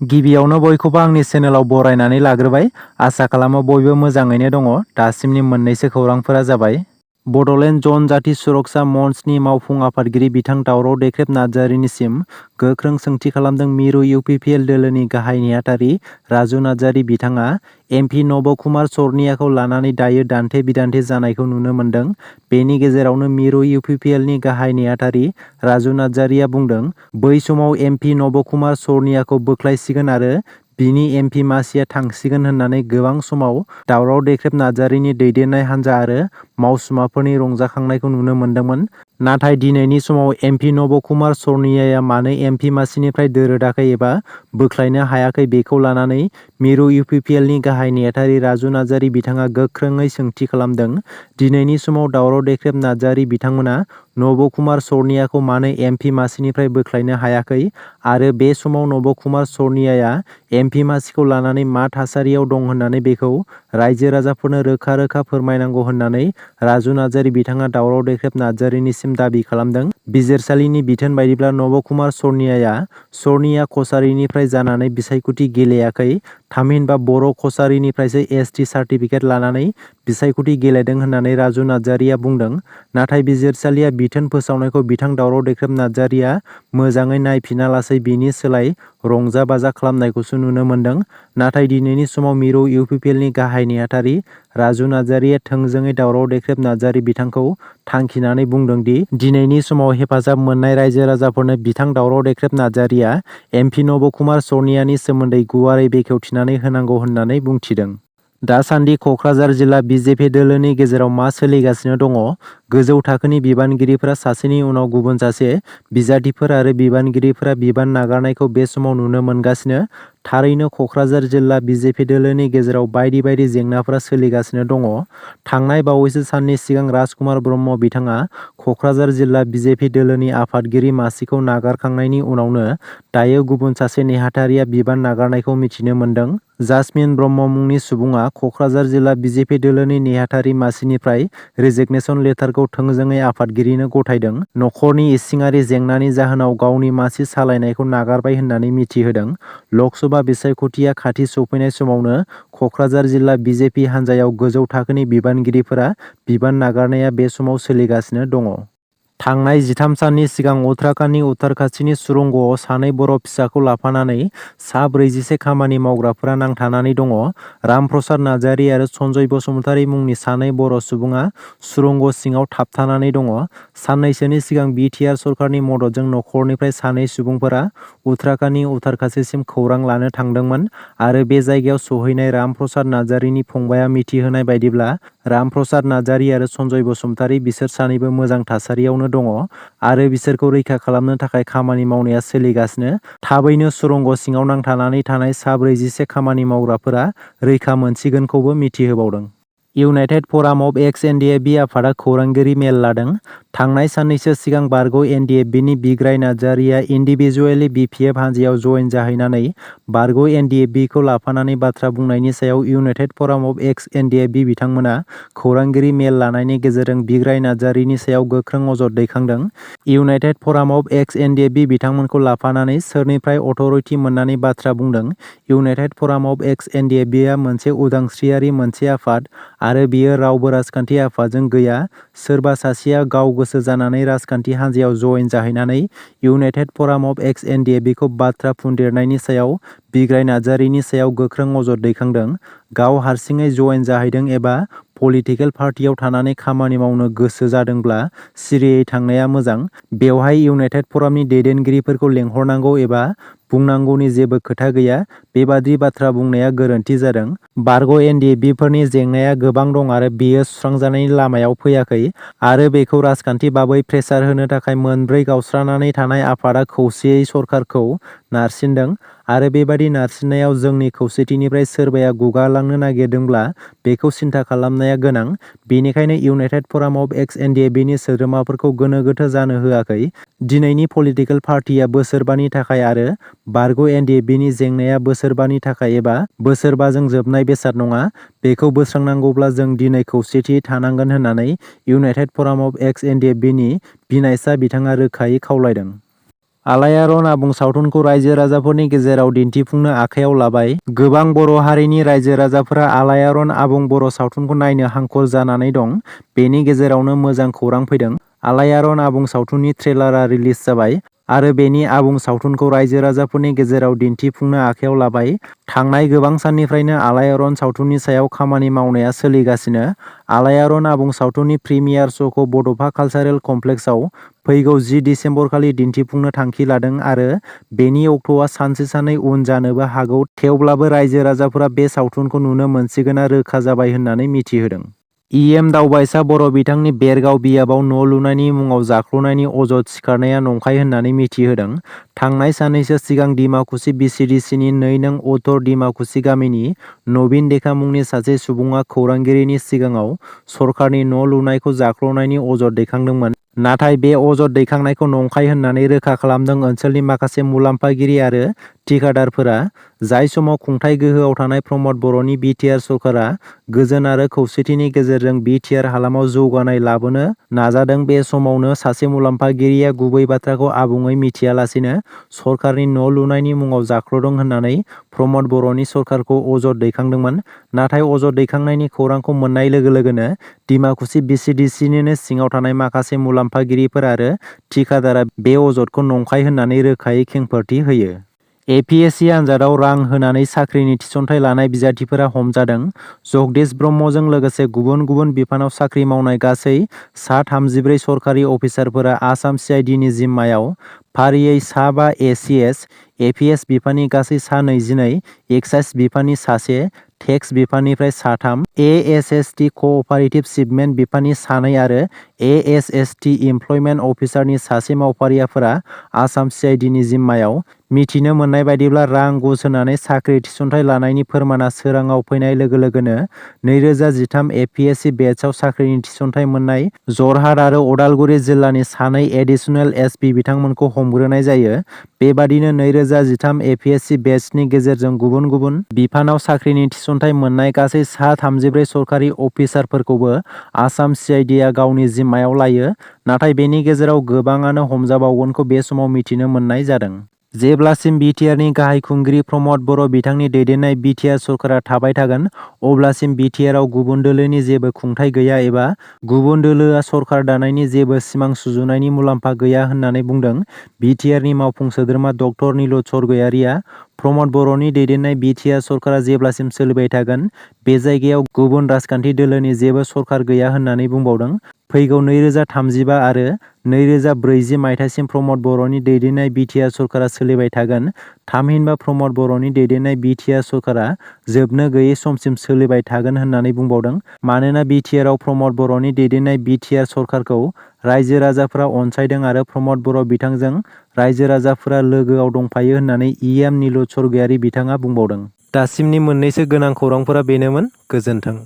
गिबियावनो बयखौबो आंनि चेनेलाव बरायनानै लाग्रोबाय। आसा खालामो बयबो मोजाङैनो दङ। दासिमनि मोननैसो खौरांफोरा जाबाय। बड'लेण्ड जनजाति सुरक्षा मन्चनि मावफुं आफादगिरि बिथां दावराव देख्रेब नार्जारिनिसिम गोख्रों सोंथि खालामदों मिरु इउपिपिएल दोलोनि गाहाय नेहाथारि राजु नार्जारि। बिथाङा एमपि नब कुमार सौर्णियाखौ लानानै दायो दान्थे बिदान्थे जानायखौ नुनो मोन्दों। बेनि गेजेरावनो मिरु इउपिपिएलनि गाहाय नेहाथारि राजु नार्जारिया बुंदों, बै समाव एमपि नब कुमार सौर्णियाखौ बोख्लायसिगोन आरो बिनि एमपि मासिया थांसिगोन होननानै गोबां समाव दावराव देख्रेब नार्जारिनि दैदेननाय हान्जा आरो मावसुमाफोरनि रंजाखांनायखौ नुनो मोन्दोंमोन। नाथाय दिनैनि समाव एमपि नब कुमार सौर्णियाया मानो एमपि मासिनिफ्राय दोरोदाखै एबा बोख्लायनो हायाखै बेखौ लानानै मिरु इउपिपिएलनि गाहाय नेहाथारि राजु नार्जारि बिथाङा गोख्रोङै सोंथि खालामदों। दिनैनि समाव दावराव देख्रेब नार्जारि बिथांमोना नब कुमार सौर्णियाखौ मानो एमपि मासिनिफ्राय बोख्लायनो हायाखै आरो बे समाव नब कुमार सौर्णियाया एमपि मासिखौ लानानै मा थासारियाव दं होननानै बेखौ रायजो राजाफोरनो रोखा रोखा फोरमायनांगौ होननानै राजु नार्जारि बिथाङा दावराव देख्रेब नार्जारिनिसिम दाबि खालामदों। बिजिरसालिनि बिथोन बायदिब्ला नब कुमार सौर्णियाया सौर्णिया कछारीनिफ्राय जानानै बिसायख'थि गेलेयाखै, थामहिनबा बर' कछारीनिफ्रायसो एसटि सार्टिफिकेट लानानै बिसायख'थि गेलेदों होननानै राजु नार्जारिया बुंदों। नाथाय बिजिरसालिया बिथोन फोसावनायखौ बिथां दावराव देख्रेब नार्जारिया मोजाङै नायफिनालासै बिनि सोलाय रंजा बाजा खालामनायखौसो नुनो मोन्दों। नाथाय दिनैनि समाव मिरु इउपिपिएलनि गाहाय नेहाथारि राजु नार्जारिया थोंजोङै दावराव देख्रेब नार्जारि बिथांखौ थांखिनानै बुंदों दि दिनैनि समाव हेफाजाब मोननाय रायजो राजाफोरनो बिथां दावराव देख्रेब नार्जारिया एमपि नब कुमार सौर्णियानि सोमोन्दै गुवारै बेखेवथिनानै होनांगौ होननानै बुंथिदों। दासान्दि क'क्राझार जिल्ला बिजेपि दोलोनि गेजेराव मा सोलिगासिनो दङ? गोजौ थाखोनि बिबानगिरिफोरा सासेनि उनाव गुबुन सासे बिजाथिफोर आरो बिबानगिरिफोरा बिबान नागारनायखौ बे समाव नुनो मोनगासिनो। थारैनो क'क्राझार जिल्ला बिजेपि दोलोनि गेजेराव बायदि बायदि जेंनाफोरा सोलिगासिनो दङ। थांनाय बावैसो साननि सिगां राजकुमार ब्रह्म बिथाङा क'क्राझार जिल्ला बिजेपि दोलोनि आफादगिरि मासिखौ नागारखांनायनि उनावनो दायो गुबुन सासे नेहाथारिया बिबान नागारनायखौ मिथिनो मोन्दों। जासमिन ब्रह्म मुंनि सुबुङा क'क्राझार जिल्ला बिजेपि दोलोनि नेहाथारि मासिनिफ्राय रेजिगनेसन लेटारखौ थोंजोङै आफादगिरिनो गथायदों। नखरनि इसिङारि जेंनानि जाहोनाव गावनि मासि सालायनायखौ नागारबाय होननानै मिथिहोदों। लकसभा बिसायख'थिया खाथि सौफैनाय समावनो क'क्राझार जिल्ला बिजेपि हान्जायाव गोजौ थाखोनि बिबानगिरिफोरा बिबान नागारनाया बे समाव सोलिगासिनो दङ। थांनाय 13 साननि सिगां उत्तराखन्डनि उत्तरकाशीनि सुरंगआव सानै बर' फिसाखौ लाफानानै सा 46 खामानि मावग्राफोरा नांथानानै दङ। रामप्रसाद नार्जारि आरो सन्जय बसुमतारी मुंनि सानै बर' सुबुङा सुरंग सिङाव थाबथानानै दङ। साननैसोनि सिगां बिटिआर सरकारनि मददजों नखरनिफ्राय सानै सुबुंफोरा उत्तराखन्डनि उत्तरकाशीसिम खौरां लानो थांदोंमोन आरो बे जायगायाव सहैनाय रामप्रसाद नार्जारिनि फंबायआ मिथिहोनाय बायदिब्ला रामप्रसाद नार्जारि आरो सन्जय बसुमतारी बिसोर सानैबो मोजां थासारियावनो दङ आरो बिसोरखौ रैखा खालामनो थाखाय खामानि मावनाया सोलिगासिनो। थाबैनो सुरंग सिङाव नांथानानै थानाय सा 46 खामानि मावग्राफोरा रैखा मोनसिगोनखौबो मिथिहोबावदों। इउनाइटेड फराम अफ एक्स एनडिएफबि आफादा खौरांगिरि मेल लादों। थांनाय साननैसो सिगां बारग' एनडिएफबिनि बिग्राय नार्जारिया इन्डिभिजुएलि बिपिएफ हान्जायाव जयेन जाहैनानै बारग' एनडिएफबिखौ लाफानानै बाथ्रा बुंनायनि सायाव इउनाइटेड फराम अफ एक्स एनडिएफबि बिथांमोना खौरांगिरि मेल लानायनि गेजेरजों बिग्राय नार्जारिनि सायाव गोख्रों अजद दैखांदों। इउनाइटेड फराम अफ एक्स एनडिएफबि बिथांमोनखौ लाफानानै सोरनिफ्राय अथ'रिटि मोननानै बाथ्रा बुंदों। इउनाइटेड फराम अफ एक्स एनडिएफबिआ मोनसे उदांस्रियारि मोनसे आफाद आरो बियो रावबो राजखान्थि आफादजों गैया। सोरबा सासेया गाव गोसो जानानै राजखान्थि हान्जायाव जयेन जाहैनानै इउनाइटेड फराम अफ एक्स एनडिएफबिखौ बाथ्रा फुनदेरनायनि सायाव बिग्राय नार्जारिनि सायाव गोख्रों अजद दैखांदों। गाव हारसिङै जयेन जाहैदों एबा पलिटिकेल पार्टियाव थानानै खामानि मावनो गोसो जादोंब्ला सिरियै थांनाया मोजां। बेवहाय इउनाइटेड फरामनि दैदेनगिरिफोरखौ लेंहरनांगौ एबा बुंनांगौनि जेबो खोथा गैया। बेबादि बाथ्रा बुंनाया गोरोन्थि जादों। बारग' एनडिएफबिफोरनि जेंनाया गोबां दं आरो बेयो सुस्रांजानायनि लामायाव फैयाखै आरो बेखौ राजखान्थि बाबै प्रेसार होनो थाखाय मोनब्रै गावस्रानानै थानाय आफादआ खौसेयै सरकारखौ नारसिनदों आरो बेबादि नारसिननायाव जोंनि खौसेथिनिफ्राय सोरबाया गुगालांनो नागिरदोंब्ला बेखौ सिन्था खालामनाया गोनां। बेनिखायनो इउनाइटेड फराम अफ एक्स एनडिएफबिनि सोद्रोमाफोरखौ गोनो गोथो जानो होआखै। दिनैनि पलिटिकेल पार्टिया बोसोरबानि थाखाय आरो बारग' एनडिएफबिनि जेंनाया बोसोरबानि थाखाय एबा बोसोरबाजों जोबनाय बेसाद नङा। बेखौ बोस्रांनांगौब्ला जों दिनै खौसेथियै थानांगोन होननानै इउनाइटेड फराम अफ एक्स एनडिएफबिनि बिनायसा बिथाङा रोखायै खावलायदों। आलायारन आबुं सावथुनखौ रायजो राजाफोरनि गेजेराव दिन्थिफुंनो आखायाव लाबाय। गोबां बर' हारिनि रायजो राजाफोरा आलायारन आबुं बर' सावथुनखौ नायनो हांखुर जानानै दं। बेनि गेजेरावनो मोजां खौरां फैदों। आलायारन आबुं सावथुननि ट्रेलारआ रिलिज जाबाय आरो बेनि आबुं सावथुनखौ रायजो राजाफोरनि गेजेराव दिन्थिफुंनो आखायाव लाबाय। थांनाय गोबां साननिफ्रायनो आलायारन सावथुननि सायाव खामानि मावनाया सोलिगासिनो। आलायारन आबुं सावथुननि प्रिमियार श'खौ बड'फा कालचारेल कमप्लेक्सआव फैगौ 10 दिसेम्बरखालि दिन्थिफुंनो थांखि लादों आरो बेनि अक्ट'आ सानसे साननै उन जानोबो हागौ। थेवब्लाबो रायजो राजाफोरा बे सावथुनखौ नुनो मोनसिगोनआ रोखा जाबाय होननानै मिथिहोदों। इएम दावबायसा बर' बिथांनि बेरगाव बियाबाव न' लुनायनि मुङाव जाख्ल'नायनि अजद सिखारनाया नंखाय होननानै मिथिहोदों। थांनाय साननैसो सिगां डिमाकुसि बिसिडिसिनि 2 नं उत्तर डिमाकुसि गामिनि नबिन देखा मुंनि सासे सुबुङा खौरांगिरिनि सिगाङाव सरखारनि न' लुनायखौ जाख्ल'नायनि अजद दैखांदोंमोन। नाथाय बे अजद दैखांनायखौ नंखाय होननानै रोखा खालामदों ओनसोलनि माखासे मुलाम्फागिरि आरो थिकादारफोरा। जाय समाव खुंथाय गोहोआव थानाय प्रमद बर'नि बिटिआर सरकारा गोजोन आरो खौसेथिनि गेजेरजों बिटिआर हालामाव जौगानाय लाबोनो नाजादों, बे समावनो सासे मुलाम्फागिरिया गुबै बाथ्राखौ आबुङै मिथियालासेनो सरखारनि न' लुनायनि मुङाव जाख्ल'दों होननानै प्रमद बर'नि सरकारखौ अजद दैखांदोंमोन। नाथाय अजद दैखांनायनि खौरांखौ मोननाय लोगो लोगोनो डिमाकुसि बिसिडिसिनिनो सिङाव थानाय माखासे मुलाम्फागिरिफोर आरो थिकादारआ बे अजदखौ नंखाय होननानै रोखायै खेंफोरथि होयो। एपिएससि आनजादाव रां होनानै साख्रिनि थिसनथाइ लानाय बिजाथिफोरा हमजादों। जगदीश ब्रह्मजों लोगोसे गुबुन गुबुन बिफानाव साख्रि मावनाय गासै सा 34 सरकारि अफिसारफोरा आसाम सिआइडिनि जिम्मायाव। फारियै सा 5 एसिएस, एपिएस बिफाननि गासै सा 22, एक्साइज बिफाननि सासे, टेक्स बिफाननिफ्राय सा 3, एएसएसटि कअपारेटिभ शिपमेन्ट बिफाननि सानै आरो एएसएसटि इमप्लयमेन्ट अफिसारनि सासे मावफारियाफोरा आसाम सिआइडिनि जिम्मायाव। मिथिनो मोननाय बायदिब्ला रां घुस होनानै साख्रि थिसनथाइ लानायनि फोरमानआ सोराङाव फैनाय लोगो लोगोनो 2013 एपिएससि बेचआव साख्रिनि थिसनथाइ मोननाय जरहाट आरो अदालगुरि जिल्लानि सानै एडिसनेल एसपि बिथांमोनखौ हमग्रोनाय जायो। बेबादिनो 2013 एपिएससि बेचनि गेजेरजों गुबुन गुबुन बिफानाव साख्रिनि थिसनथाइ मोननाय गासै सा 34 सरकारि अफिसारफोरखौबो आसाम सिआइडिआ गावनि जिम्मायाव लायो। नाथाय बेनि गेजेराव गोबाङानो हमजाबावगोनखौ बे समाव मिथिनो मोननाय जादों। जेब्लासिम बिटिआरनि गाहाय खुंगिरि प्रमद बर' बिथांनि दैदेननाय बिटिआर सरकारा थाबाय थागोन, अब्लासिम बिटिआरआव गुबुन दोलोनि जेबो खुंथाय गैया एबा गुबुन दोलोआ सरकार दानायनि जेबो सिमां सुजुनायनि मुलाम्फा गैया होननानै बुंदों बिटिआरनि मावफुं सोद्रोमा डक्टर नीलद स्वर्गयारीआ। प्रमद बर'नि दैदेननाय बिटिआर सरकारा जेब्लासिम सोलिबाय थागोन, बे जायगायाव गुबुन राजखान्थि दोलोनि जेबो सरकार गैया होननानै बुंबावदों। फैगौ 2035 आरो 2040 मायथाइसिम प्रमद बर'नि दैदेननाय बिटिआर सरकारा सोलिबाय थागोन। थामहिनबा प्रमद बर'नि दैदेननाय बिटिआर सरकारा जोबनो गैयै समसिम सोलिबाय थागोन होननानै बुंबावदों। मानोना बिटिआरआव प्रमद बर'नि दैदेननाय बिटिआर सरकारखौ रायजो राजाफोरा अनसायदों आरो प्रमद बर' बिथांजों रायजो राजाफोरा लोगोआव दंफायो होननानै इएम नीलद स्वर्गयारी बिथाङा बुंबावदों। दासिमनि मोननैसो गोनां खौरांफोरा बेनोमोन। गोजोन्थों।